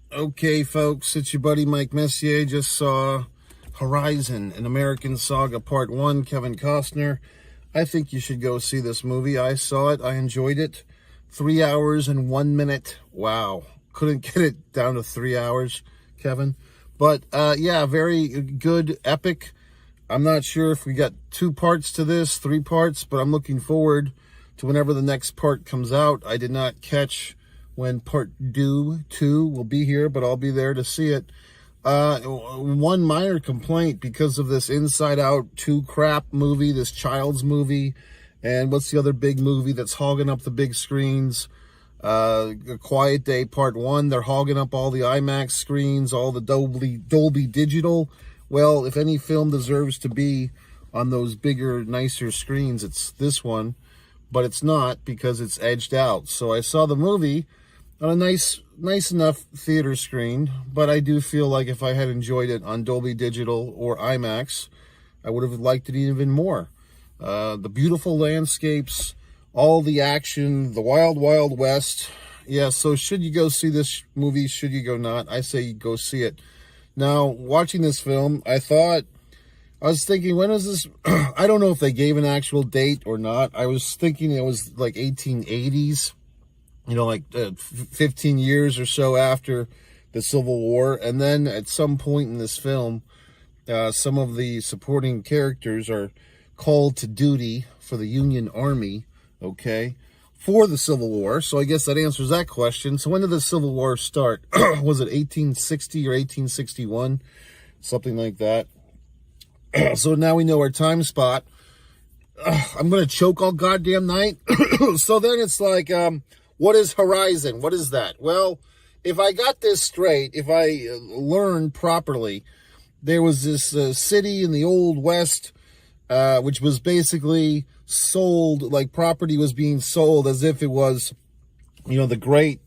Okay, folks, it's your buddy Mike Messier. Just saw Horizon, An American Saga Part 1, Kevin Costner. I think you should go see this movie. I saw it. I enjoyed it. 3 hours and 1 minute. Wow. Couldn't get it down to 3 hours, Kevin. But, yeah, very good, epic. I'm not sure if we got 2 parts to this, 3 parts, but I'm looking forward to whenever the next part comes out. I did not catch when part 2 will be here, but I'll be there to see it. One minor complaint because of this Inside Out 2 crap movie, this child's movie, and what's the other big movie that's hogging up the big screens? A Quiet Day Part 1, they're hogging up all the IMAX screens, all the Dolby Digital. Well, if any film deserves to be on those bigger, nicer screens, it's this one, but it's not because it's edged out. So I saw the movie on a nice enough theater screen, but I do feel like if I had enjoyed it on Dolby Digital or IMAX, I would have liked it even more. The beautiful landscapes, all the action, the wild, wild west. Yeah, so should you go see this movie? Should you go not? I say go see it. Now, watching this film, I was thinking, when was this? I don't know if they gave an actual date or not. I was thinking it was like 1880s. Like 15 years or so after the Civil War. And then at some point in this film, some of the supporting characters are called to duty for the Union Army, okay, for the Civil War. So I guess that answers that question. So when did the Civil War start? Was it 1860 or 1861? Something like that. So now we know our time spot. I'm going to choke all goddamn night. So then it's like, what is Horizon? What is that? Well, if I got this straight, if I learned properly, there was this city in the Old West, which was basically sold, like property was being sold as if it was, the great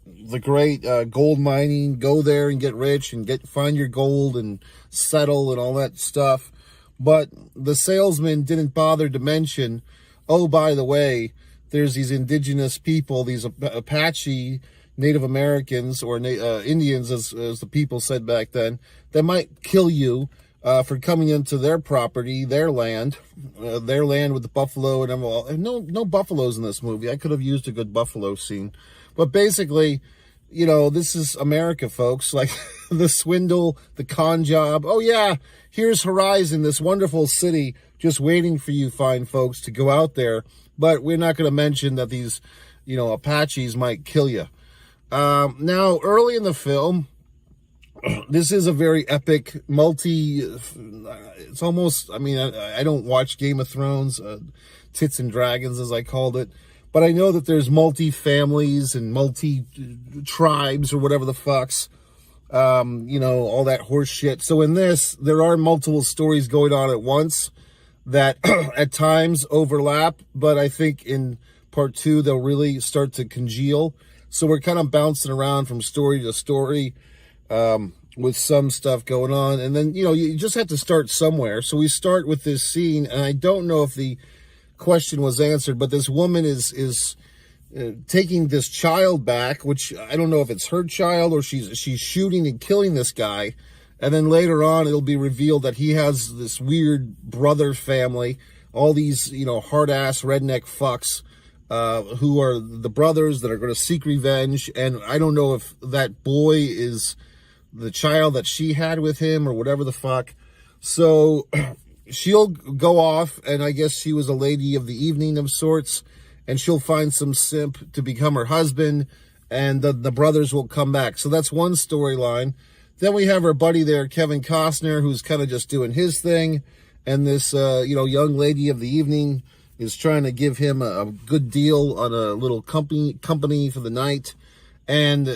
gold mining. Go there and get rich and find your gold and settle and all that stuff. But the salesman didn't bother to mention, oh, by the way, there's these indigenous people, these Apache Native Americans or Indians, as the people said back then, that might kill you for coming into their property, their land with the buffalo and all. No buffaloes in this movie. I could have used a good buffalo scene. But basically, this is America, folks. Like the swindle, the con job. Oh, yeah, here's Horizon, this wonderful city just waiting for you fine folks to go out there. But we're not going to mention that these, Apaches might kill you. Now, early in the film, this is a very epic, it's almost, I don't watch Game of Thrones, Tits and Dragons, as I called it. But I know that there's multi-families and multi-tribes or whatever the fucks, all that horse shit. So in this, there are multiple stories going on at once that at times overlap, but I think in part 2, they'll really start to congeal. So we're kind of bouncing around from story to story with some stuff going on. And then, you just have to start somewhere. So we start with this scene, and I don't know if the question was answered, but this woman is taking this child back, which I don't know if it's her child or she's shooting and killing this guy. And then later on, it'll be revealed that he has this weird brother family, all these, hard-ass redneck fucks who are the brothers that are going to seek revenge. And I don't know if that boy is the child that she had with him or whatever the fuck. So she'll go off, and I guess she was a lady of the evening of sorts, and she'll find some simp to become her husband, and the brothers will come back. So that's one storyline. Then we have our buddy there, Kevin Costner, who's kind of just doing his thing. And this, young lady of the evening is trying to give him a good deal on a little company for the night. And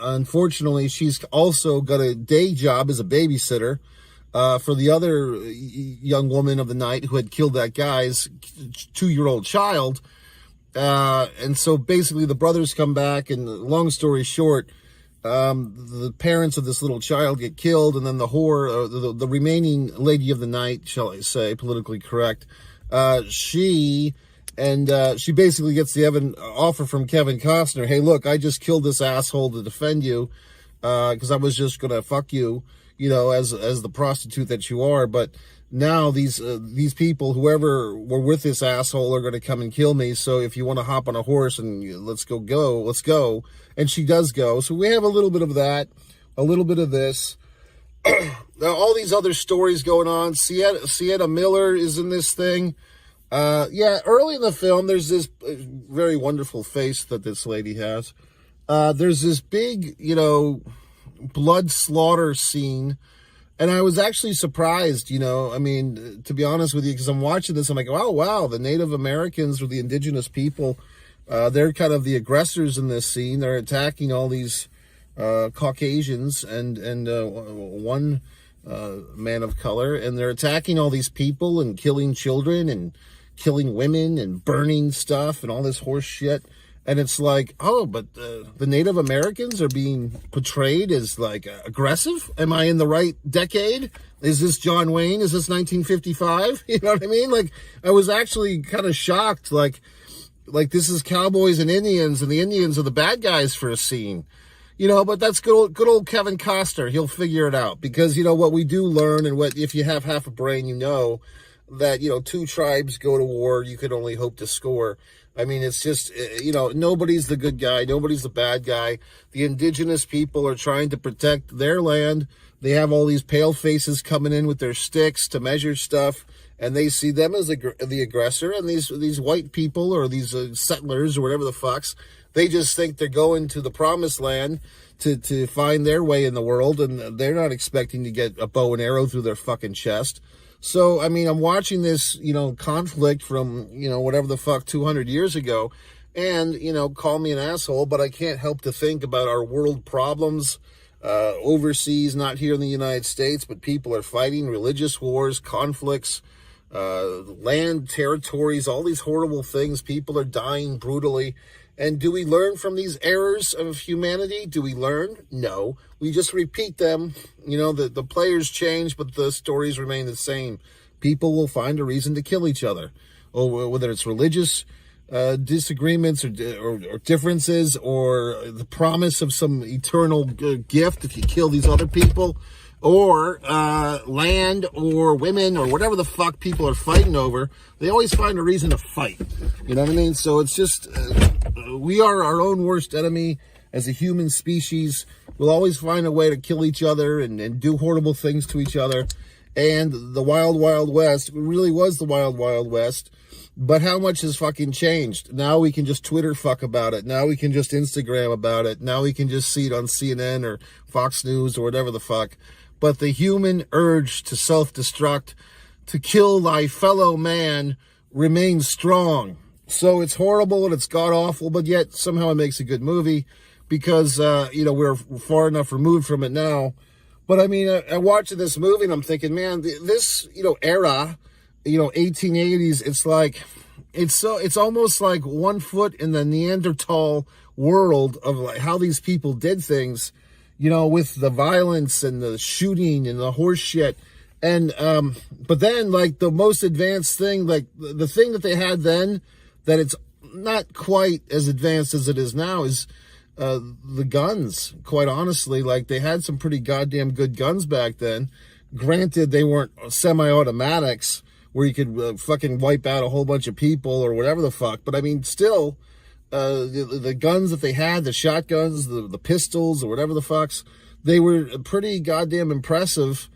unfortunately, she's also got a day job as a babysitter for the other young woman of the night who had killed that guy's 2-year-old child. And so basically the brothers come back, and long story short, the parents of this little child get killed, and then the whore, the remaining lady of the night, shall I say, politically correct, she basically gets the offer from Kevin Costner, hey, look, I just killed this asshole to defend you, because I was just gonna fuck you, you know, as the prostitute that you are. But now these people, whoever were with this asshole, are gonna come and kill me. So if you want to hop on a horse and let's go. And she does go. So we have a little bit of that, a little bit of this. All these other stories going on. Sienna Miller is in this thing. Yeah, early in the film, there's this very wonderful face that this lady has. There's this big, you know, blood slaughter scene. And I was actually surprised, you know, I mean, to be honest with you, because I'm watching this, I'm like, oh, wow, the Native Americans or the indigenous people, they're kind of the aggressors in this scene. They're attacking all these Caucasians and one man of color, and they're attacking all these people and killing children and killing women and burning stuff and all this horse shit. And it's like, oh, but the Native Americans are being portrayed as like aggressive. Am I in the right decade? Is this John Wayne? Is this 1955? You know what I mean? Like, I was actually kind of shocked. Like this is cowboys and Indians, and the Indians are the bad guys for a scene. You know, but that's good old Kevin Costner. He'll figure it out, because, you know, what we do learn, and what, if you have half a brain, you know that, you know, two tribes go to war, you can only hope to score. I mean, it's just, you know, nobody's the good guy. Nobody's the bad guy. The indigenous people are trying to protect their land. They have all these pale faces coming in with their sticks to measure stuff, and they see them as the aggressor. And these white people, or these settlers, or whatever the fucks, they just think they're going to the promised land to find their way in the world, and they're not expecting to get a bow and arrow through their fucking chest. So, I mean, I'm watching this, you know, conflict from, you know, whatever the fuck 200 years ago, and, you know, call me an asshole, but I can't help to think about our world problems overseas, not here in the United States, but people are fighting religious wars, conflicts, land, territories, all these horrible things. People are dying brutally. And do we learn from these errors of humanity? Do we learn? No. We just repeat them. You know, the players change, but the stories remain the same. People will find a reason to kill each other, or whether it's religious disagreements or differences, or the promise of some eternal gift if you kill these other people, or land, or women, or whatever the fuck people are fighting over. They always find a reason to fight. You know what I mean? So it's just, we are our own worst enemy as a human species. We'll always find a way to kill each other and do horrible things to each other. And the Wild Wild West really was the Wild Wild West. But how much has fucking changed? Now we can just Twitter fuck about it. Now we can just Instagram about it. Now we can just see it on CNN or Fox News or whatever the fuck. But the human urge to self-destruct, to kill thy fellow man, remains strong. So it's horrible and it's god-awful, but yet somehow it makes a good movie, because, you know, we're far enough removed from it now. But, I mean, I'm watching this movie and I'm thinking, man, this, you know, era, you know, 1880s, it's like, it's almost like 1 foot in the Neanderthal world of like how these people did things, you know, with the violence and the shooting and the horse shit. And, but then, like, the most advanced thing, like, the thing that they had then, that it's not quite as advanced as it is now, is the guns. Quite honestly, like, they had some pretty goddamn good guns back then. Granted, they weren't semi-automatics where you could fucking wipe out a whole bunch of people or whatever the fuck. But I mean, still, the guns that they had, the shotguns, the pistols, or whatever the fucks, they were pretty goddamn impressive.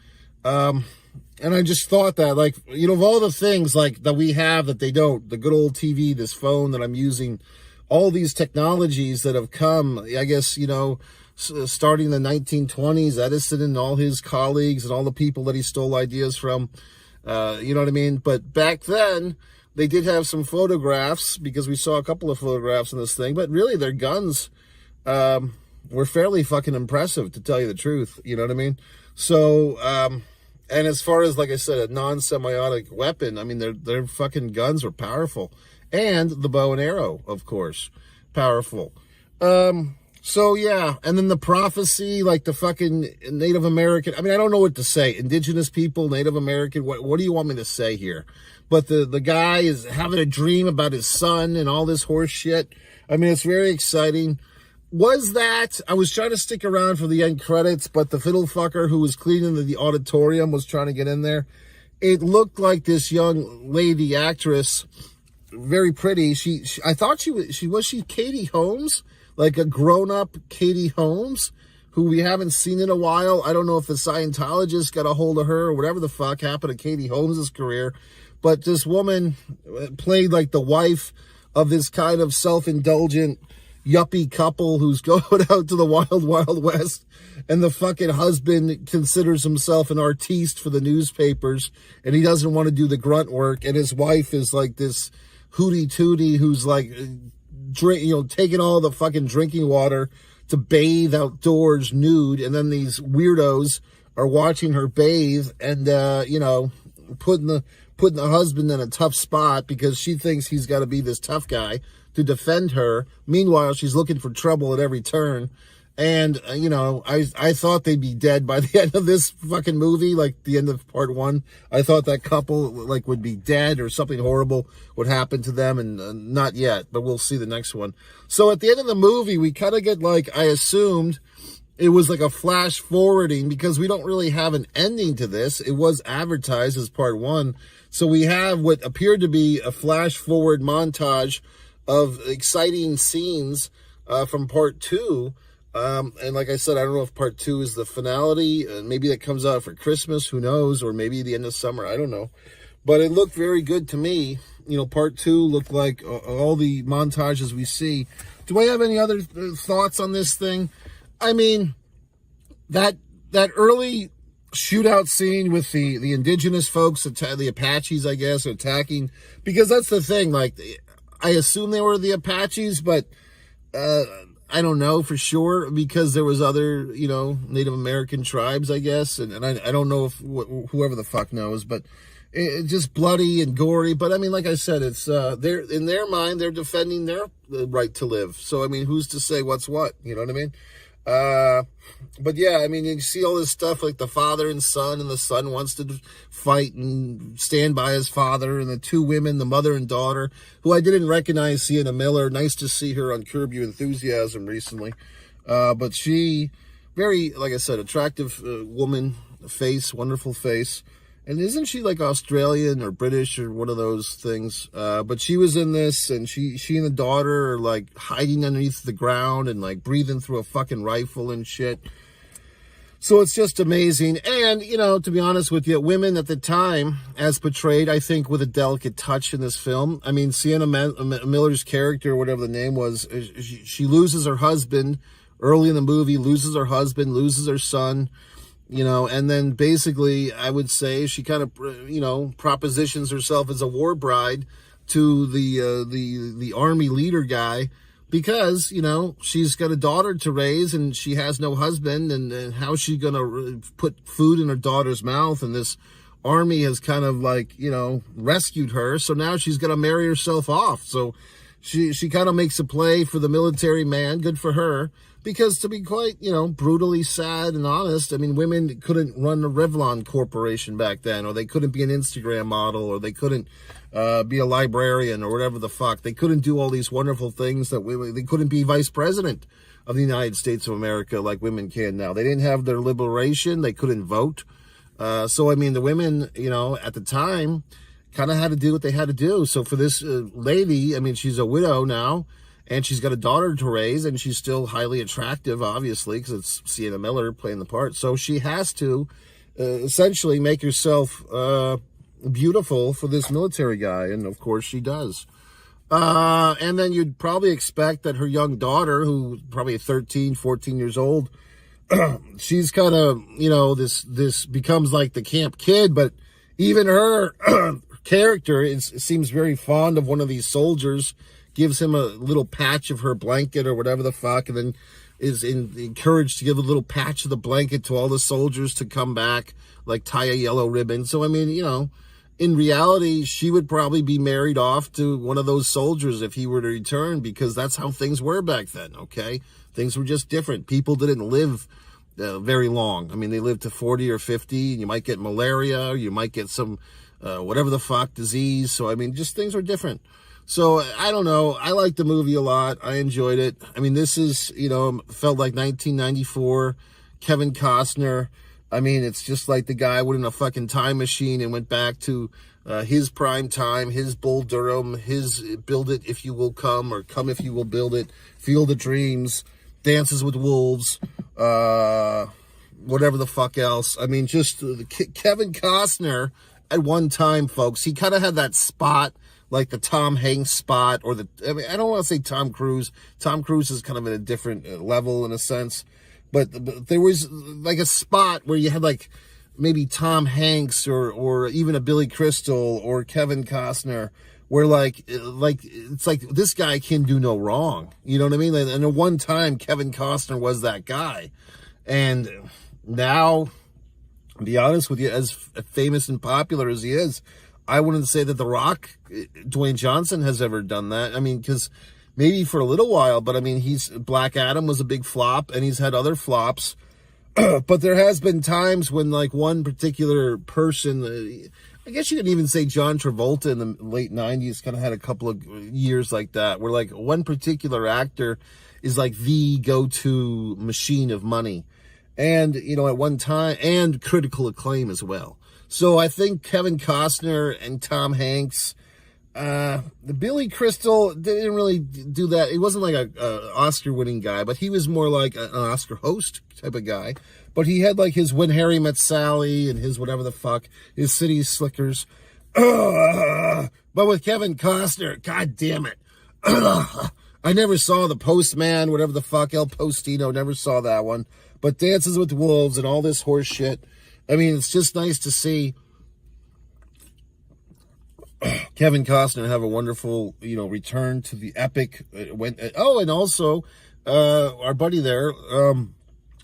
And I just thought that, like, you know, of all the things, like, that we have that they don't, the good old TV, this phone that I'm using, all these technologies that have come, I guess, you know, starting in the 1920s, Edison and all his colleagues and all the people that he stole ideas from, you know what I mean? But back then, they did have some photographs, because we saw a couple of photographs in this thing, but really their guns were fairly fucking impressive, to tell you the truth, you know what I mean? So, and as far as, like I said, a non-semiotic weapon, I mean, their fucking guns were powerful. And the bow and arrow, of course, powerful. So, yeah, and then the prophecy, like the fucking Native American, I mean, I don't know what to say. Indigenous people, Native American, what do you want me to say here? But the guy is having a dream about his son and all this horse shit. I mean, it's very exciting. Was that, I was trying to stick around for the end credits, but the fiddle fucker who was cleaning the auditorium was trying to get in there. It looked like this young lady actress, very pretty. I thought was she Katie Holmes? Like a grown-up Katie Holmes, who we haven't seen in a while. I don't know if the Scientologist got a hold of her or whatever the fuck happened to Katie Holmes' career. But this woman played like the wife of this kind of self-indulgent yuppie couple who's going out to the wild, wild west, and the fucking husband considers himself an artiste for the newspapers, and he doesn't want to do the grunt work, and his wife is like this hootie tootie who's like, taking all the fucking drinking water to bathe outdoors nude, and then these weirdos are watching her bathe and, putting the husband in a tough spot because she thinks he's got to be this tough guy to defend her. Meanwhile, she's looking for trouble at every turn. And, I thought they'd be dead by the end of this fucking movie, like the end of part 1. I thought that couple, like, would be dead or something horrible would happen to them, and not yet, but we'll see the next one. So at the end of the movie, we kind of get, like, I assumed it was like a flash forwarding because we don't really have an ending to this. It was advertised as part 1. So we have what appeared to be a flash forward montage of exciting scenes from part 2. And like I said, I don't know if part 2 is the finality. Maybe that comes out for Christmas, who knows, or maybe the end of summer, I don't know. But it looked very good to me. Part 2 looked like all the montages we see. Do I have any other thoughts on this thing? I mean, that early shootout scene with the indigenous folks, the Apaches, I guess, attacking, because that's the thing, like, I assume they were the Apaches, but I don't know for sure because there was other, Native American tribes, I guess, and I don't know if whoever the fuck knows, but it's just bloody and gory. But I mean, like I said, it's they're in their mind, they're defending their right to live. So I mean, who's to say what's what? You know what I mean? But yeah, I mean, you see all this stuff like the father and son, and the son wants to fight and stand by his father, and the two women, the mother and daughter, who I didn't recognize, Sienna Miller. Nice to see her on Curb Your Enthusiasm recently. But she, very, like I said, attractive woman, face, wonderful face. And isn't she like Australian or British or one of those things? But she was in this, and she and the daughter are like hiding underneath the ground and like breathing through a fucking rifle and shit. So it's just amazing. And, to be honest with you, women at the time, as portrayed, I think, with a delicate touch in this film. I mean, Sienna Miller's character, whatever the name was, she loses her husband early in the movie, loses her husband, loses her son. And then basically, I would say she kind of, propositions herself as a war bride to the army leader guy because, she's got a daughter to raise and she has no husband, and how's she going to put food in her daughter's mouth? And this army has kind of like, rescued her. So now she's going to marry herself off. So she kind of makes a play for the military man. Good for her. Because to be quite, brutally sad and honest, I mean, women couldn't run a Revlon corporation back then, or they couldn't be an Instagram model, or they couldn't be a librarian, or whatever the fuck. They couldn't do all these wonderful things they couldn't be vice president of the United States of America like women can now. They didn't have their liberation. They couldn't vote. So, I mean, the women, at the time kind of had to do what they had to do. So for this lady, I mean, she's a widow now. And she's got a daughter to raise, and she's still highly attractive, obviously, because it's Sienna Miller playing the part. So she has to essentially make herself beautiful for this military guy, and of course she does. And then you'd probably expect that her young daughter, who's probably 13, 14 years old, she's kind of, this becomes like the camp kid, but even her character seems very fond of one of these soldiers, gives him a little patch of her blanket or whatever the fuck, and then is encouraged to give a little patch of the blanket to all the soldiers to come back, like tie a yellow ribbon. So, I mean, in reality, she would probably be married off to one of those soldiers if he were to return, because that's how things were back then, okay? Things were just different. People didn't live very long. I mean, they lived to 40 or 50, and you might get malaria, or you might get some whatever the fuck disease. So, I mean, just things were different. So I don't know. I liked the movie a lot. I enjoyed it. I mean, this is, felt like 1994, Kevin Costner. I mean, it's just like the guy went in a fucking time machine and went back to his prime time, his Bull Durham, his Build It If You Will Come, or Come If You Will Build It, Field of Dreams, Dances with Wolves, whatever the fuck else. I mean, just Kevin Costner at one time, folks, he kind of had that spot, like the Tom Hanks spot, or I don't want to say Tom Cruise. Tom Cruise is kind of at a different level in a sense. But there was like a spot where you had like maybe Tom Hanks or even a Billy Crystal or Kevin Costner, where like it's like this guy can do no wrong. You know what I mean? And at one time, Kevin Costner was that guy. And now, to be honest with you, as famous and popular as he is, I wouldn't say that The Rock, Dwayne Johnson, has ever done that. I mean, because maybe for a little while, but I mean, Black Adam was a big flop, and he's had other flops. But there has been times when, like, one particular person, I guess you could even say John Travolta in the late 90s kind of had a couple of years like that, where, like, one particular actor is, like, the go-to machine of money. And, at one time, and critical acclaim as well. So I think Kevin Costner and Tom Hanks, the Billy Crystal didn't really do that. He wasn't like a Oscar-winning guy, but he was more like an Oscar host type of guy. But he had like his When Harry Met Sally and his whatever the fuck, his City Slickers. But with Kevin Costner, god damn it. I never saw The Postman, whatever the fuck, El Postino, never saw that one. But Dances with Wolves and all this horse shit. I mean, it's just nice to see Kevin Costner have a wonderful, return to the epic. And also, our buddy there,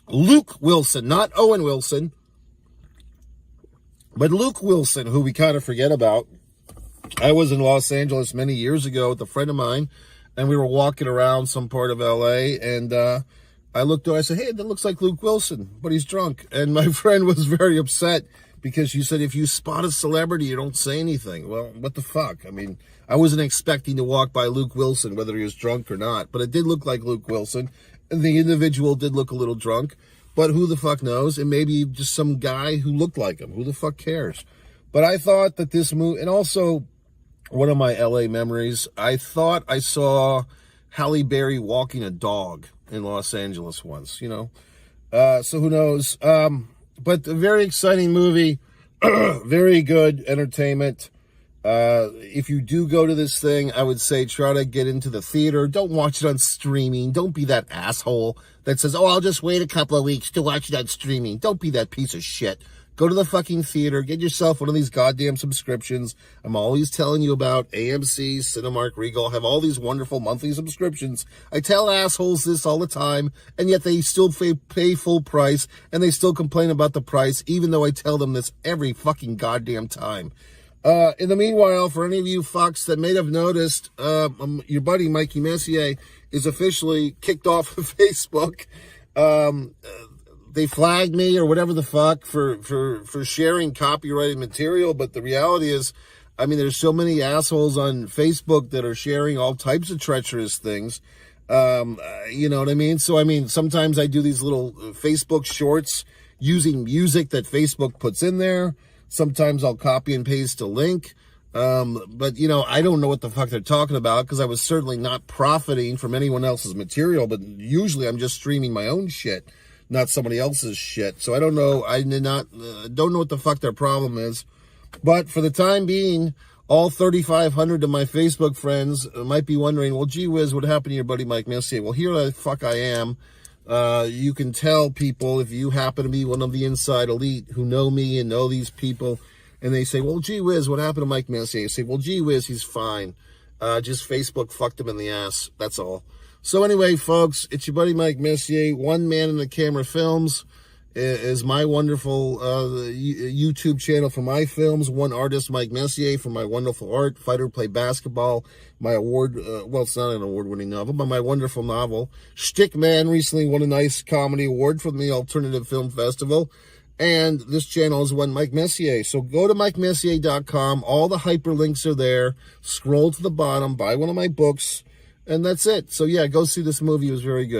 Luke Wilson, not Owen Wilson, but Luke Wilson, who we kind of forget about. I was in Los Angeles many years ago with a friend of mine, and we were walking around some part of LA, and I looked over, I said, hey, that looks like Luke Wilson, but he's drunk. And my friend was very upset because she said, if you spot a celebrity, you don't say anything. Well, what the fuck? I mean, I wasn't expecting to walk by Luke Wilson, whether he was drunk or not, but it did look like Luke Wilson. And the individual did look a little drunk, but who the fuck knows? It may be just some guy who looked like him. Who the fuck cares? But I thought that this movie, and also one of my LA memories, I thought I saw Halle Berry walking a dog in Los Angeles once, so who knows? But a very exciting movie, very good entertainment. If you do go to this thing, I would say try to get into the theater. Don't watch it on streaming. Don't be that asshole that says, oh, I'll just wait a couple of weeks to watch it on streaming. Don't be that piece of shit. Go to the fucking theater. Get yourself one of these goddamn subscriptions. I'm always telling you about AMC, Cinemark, Regal. Have all these wonderful monthly subscriptions. I tell assholes this all the time, and yet they still pay full price, and they still complain about the price, even though I tell them this every fucking goddamn time. In the meanwhile, for any of you fucks that may have noticed, your buddy Mikey Messier is officially kicked off of Facebook. They flagged me or whatever the fuck for sharing copyrighted material. But the reality is, I mean, there's so many assholes on Facebook that are sharing all types of treacherous things. You know what I mean? So, I mean, sometimes I do these little Facebook shorts using music that Facebook puts in there. Sometimes I'll copy and paste a link. But, I don't know what the fuck they're talking about because I was certainly not profiting from anyone else's material. But usually I'm just streaming my own shit, not somebody else's shit. So I don't know. I don't know what the fuck their problem is. But for the time being, all 3,500 of my Facebook friends might be wondering, well, gee whiz, what happened to your buddy Mike Messier? Well, here the fuck I am. You can tell people, if you happen to be one of the inside elite who know me and know these people, and they say, well, gee whiz, what happened to Mike Messier? You say, well, gee whiz, he's fine. Just Facebook fucked him in the ass. That's all. So anyway, folks, it's your buddy Mike Messier. One Man in the Camera Films is my wonderful YouTube channel for my films. One Artist, Mike Messier, for my wonderful art. Fighter Play Basketball, my award, well, it's not an award-winning novel, but my wonderful novel. Shtick Man recently won a nice comedy award from the Alternative Film Festival. And this channel is one Mike Messier. So go to MikeMessier.com. All the hyperlinks are there. Scroll to the bottom, buy one of my books, and that's it. So yeah, go see this movie. It was very good.